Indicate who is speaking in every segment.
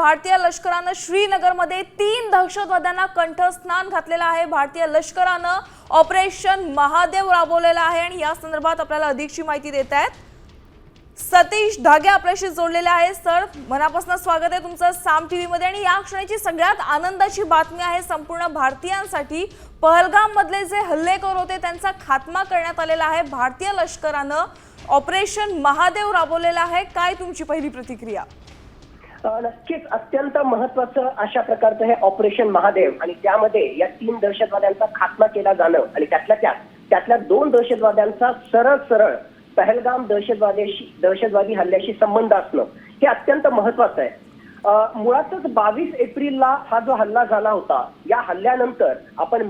Speaker 1: भारतीय लष्करानं श्रीनगरमध्ये 3 दहशतवाद्यांना कंठस्नान घातलेलं आहे। भारतीय लष्करानं ऑपरेशन महादेव राबवलेलं आहे आणि या संदर्भात आपल्याला अधिकची माहिती देत आहेत सतीश धागे आपल्याशी जोडलेले आहे। सर, मनापासून स्वागत आहे तुमचं साम टीव्ही मध्ये। आणि या क्षणाची सगळ्यात आनंदाची बातमी आहे संपूर्ण भारतीयांसाठी, पहलगाम मधले जे हल्लेखोर होते त्यांचा खात्मा करण्यात आलेला आहे। भारतीय लष्करानं ऑपरेशन महादेव राबवलेलं आहे। काय तुमची पहिली प्रतिक्रिया?
Speaker 2: नक्कीच अत्यंत महत्त्वाचं अशा प्रकारचं हे ऑपरेशन महादेव आणि त्यामध्ये या 3 दहशतवाद्यांचा खात्मा केला जाणं आणि त्यातल्या 2 दहशतवाद्यांचा सरळ पहलगाम दहशतवादी हल्ल्याशी संबंध असणं हे अत्यंत महत्त्वाचं आहे। मुळातच 22 एप्रिलला हा जो हल्ला झाला होता, या हल्ल्यानंतर आपण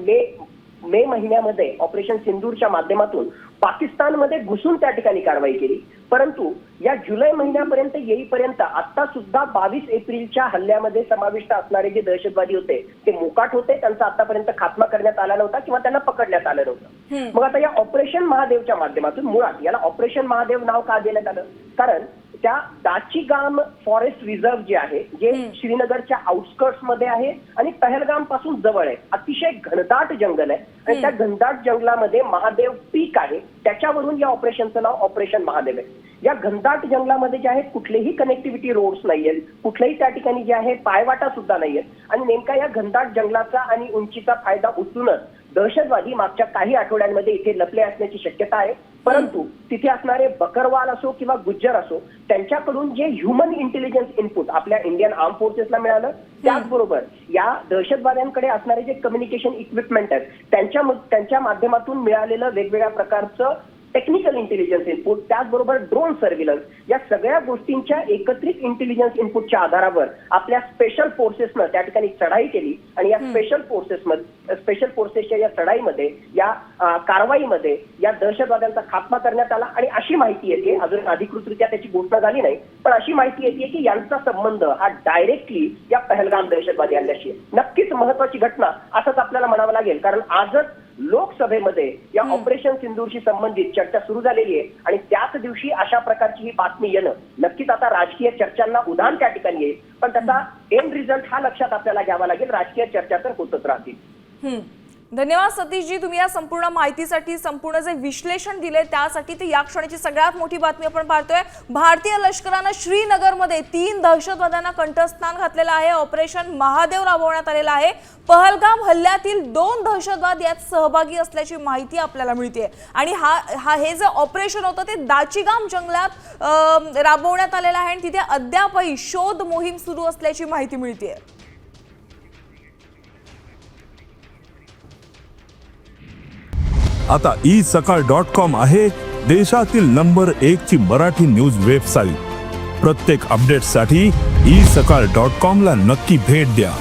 Speaker 2: मे महिन्यामध्ये ऑपरेशन सिंदूरच्या माध्यमातून पाकिस्तानमध्ये घुसून त्या ठिकाणी कारवाई केली, परंतु या जुलै महिन्यापर्यंत येईपर्यंत आता सुद्धा 22 एप्रिलच्या हल्ल्यामध्ये समाविष्ट असणारे जे दहशतवादी होते ते मोकाट होते, त्यांचा आतापर्यंत खात्मा करण्यात आला नव्हता किंवा त्यांना पकडण्यात आलं नव्हतं। मग आता या ऑपरेशन महादेवच्या माध्यमातून, मुळात याला ऑपरेशन महादेव नाव का देण्यात आलं? कारण त्या दाचीगाम फॉरेस्ट रिझर्व्ह जे आहे, जे श्रीनगरच्या आउटस्कर्ट्स मध्ये आहे आणि पहलगाम पासून जवळ आहे, अतिशय घनदाट जंगल आहे आणि त्या घनदाट जंगलामध्ये महादेव पीक आहे, त्याच्यावरून या ऑपरेशनचं नाव ऑपरेशन महादेव आहे। या घनदाट जंगलामध्ये जे आहे कुठलेही कनेक्टिव्हिटी रोड्स नाहीयेत, कुठल्याही त्या ठिकाणी जे आहे पायवाटा सुद्धा नाहीयेत आणि नेमका या घनदाट जंगलाचा आणि उंचीचा फायदा उचलूनच दहशतवादी मागच्या काही आठवड्यांमध्ये इथे लपले असण्याची शक्यता आहे। परंतु तिथे असणारे बकरवाल असो किंवा गुज्जर असो, त्यांच्याकडून जे ह्युमन इंटेलिजन्स इनपुट आपल्या इंडियन आर्म फोर्सेसला मिळालं, त्याचबरोबर या दहशतवाद्यांकडे असणारे जे कम्युनिकेशन इक्विपमेंट आहेत त्यांच्या माध्यमातून मिळालेलं वेगवेगळ्या प्रकारचं टेक्निकल इंटेलिजन्स इनपुट, त्याचबरोबर ड्रोन सर्व्हिलन्स, या सगळ्या गोष्टींच्या एकत्रित इंटेलिजन्स इनपुटच्या आधारावर आपल्या स्पेशल फोर्सेसनं त्या ठिकाणी चढाई केली आणि या स्पेशल फोर्सेसच्या या चढाईमध्ये, या कारवाईमध्ये या दहशतवाद्यांचा खात्मा करण्यात आला। आणि अशी माहिती येते, अजून अधिकृतरित्या त्याची घोषणा झाली नाही, पण अशी माहिती येते की यांचा संबंध हा डायरेक्टली या पहलगाम दहशतवादी हल्ल्याशी आहे। नक्कीच महत्वाची घटना असंच आपल्याला म्हणावं लागेल, कारण आजच लोकसभेमध्ये या ऑपरेशन सिंदूरशी संबंधित चर्चा सुरू झालेली आहे आणि त्याच दिवशी अशा प्रकारची ही बातमी येणं नक्कीच आता राजकीय चर्चांना उधाण त्या ठिकाणी येईल, पण त्याचा एंड रिझल्ट हा लक्षात आपल्याला घ्यावा लागेल। राजकीय चर्चा तर होतच राहतील।
Speaker 1: धन्यवाद सतीशजी, तुम्ही या संपूर्ण माहितीसाठी, संपूर्ण जे विश्लेषण दिले त्यासाठी। तर या क्षणाची सगळ्यात मोठी बातमी आपण पाहतोय, भारतीय लष्करानं श्रीनगरमध्ये 3 दहशतवाद्यांना कंठस्नान घातलेलं आहे। ऑपरेशन महादेव राबवण्यात आलेलं आहे। पहलगाम हल्ल्यातील 2 दहशतवादी यात सहभागी असल्याची माहिती आपल्याला मिळते आणि हे जे ऑपरेशन होतं ते दाचीगाम जंगलात राबवण्यात आलेलं आहे आणि तिथे अद्यापही शोध मोहीम सुरू असल्याची माहिती मिळते।
Speaker 3: आता isakal.com आहे देशातील नंबर 1 ची मराठी न्यूज वेबसाईट। प्रत्येक अपडेटसाठी isakal.com ला नक्की भेट द्या।